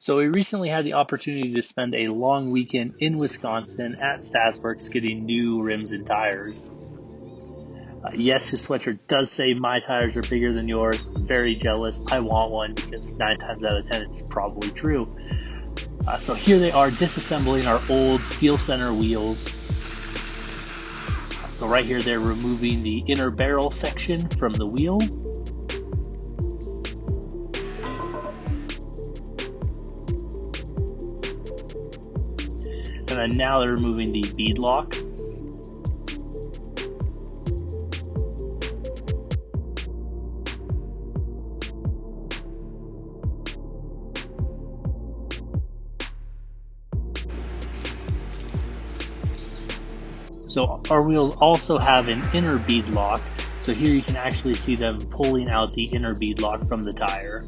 So we recently had the opportunity to spend a long weekend in Wisconsin at Stazworks getting new rims and tires. Yes, his sweatshirt does say my tires are bigger than yours. I'm very jealous. I want one because 9 times out of 10 it's probably true. So here they are disassembling our old steel center wheels. So right here they're removing the inner barrel section from the wheel. And then now they're removing the beadlock. So our wheels also have an inner beadlock. So here you can actually see them pulling out the inner beadlock from the tire.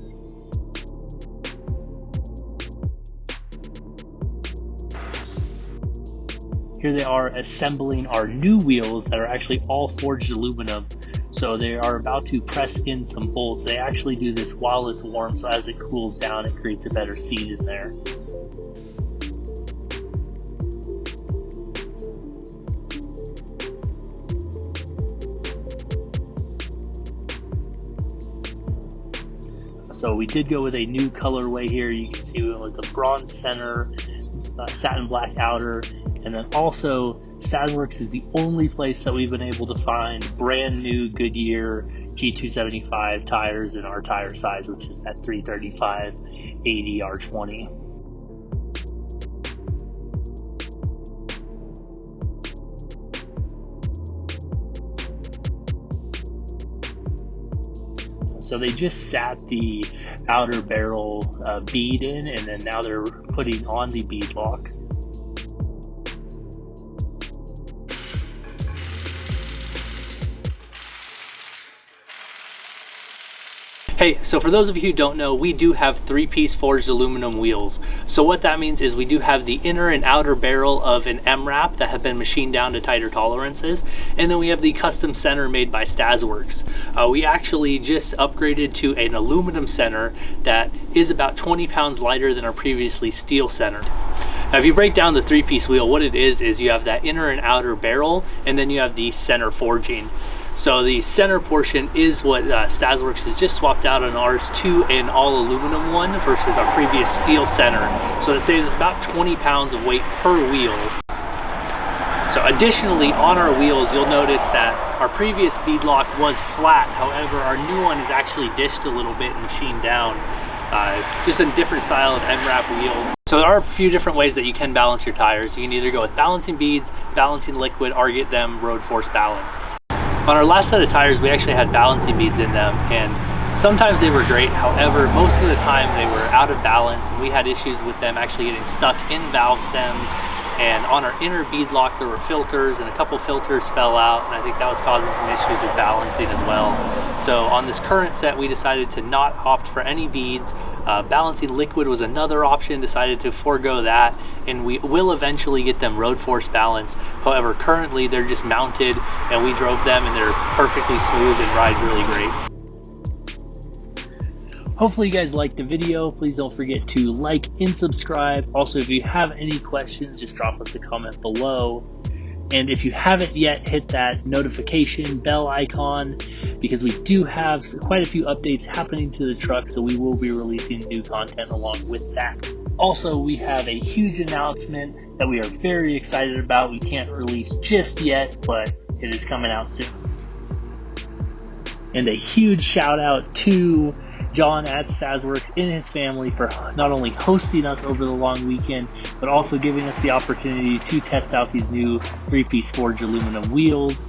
Here they are assembling our new wheels that are actually all forged aluminum. So they are about to press in some bolts. They actually do this while it's warm, so as it cools down, it creates a better seat in there. So we did go with a new colorway here. You can see we went with the bronze center, satin black outer, and then also Stazworks is the only place that we've been able to find brand new Goodyear G275 tires in our tire size, which is that 335/80 R20. So they just sat the outer barrel bead in, and then now they're putting on the beadlock. Hey, so for those of you who don't know, we do have 3-piece forged aluminum wheels. So what that means is we do have the inner and outer barrel of an MRAP that have been machined down to tighter tolerances, and then we have the custom center made by Stazworks. We actually just upgraded to an aluminum center that is about 20 pounds lighter than our previously steel center. Now if you break down the 3-piece wheel, what it is you have that inner and outer barrel, and then you have the center forging. So the center portion is what Stazworks has just swapped out on ours to an all aluminum one versus our previous steel center. So it saves us about 20 pounds of weight per wheel. So additionally on our wheels, you'll notice that our previous beadlock was flat. However, our new one is actually dished a little bit and machined down. Just a different style of MRAP wheel. So there are a few different ways that you can balance your tires. You can either go with balancing beads, balancing liquid, or get them road force balanced. On our last set of tires, we actually had balancing beads in them, and sometimes they were great. However, most of the time they were out of balance, and we had issues with them actually getting stuck in valve stems. And on our inner beadlock, there were filters, and a couple filters fell out, and I think that was causing some issues with balancing as well. So on this current set, we decided to not opt for any beads. Balancing liquid was another option, decided to forego that, and we will eventually get them road force balanced. However, currently they're just mounted, and we drove them, and they're perfectly smooth and ride really great. Hopefully you guys liked the video. Please don't forget to like and subscribe. Also, if you have any questions, just drop us a comment below. And if you haven't yet, hit that notification bell icon, because we do have quite a few updates happening to the truck, so we will be releasing new content along with that. Also, we have a huge announcement that we are very excited about. We can't release just yet, but it is coming out soon. And a huge shout out to John at Stazworks and his family for not only hosting us over the long weekend, but also giving us the opportunity to test out these new 3-piece forged aluminum wheels.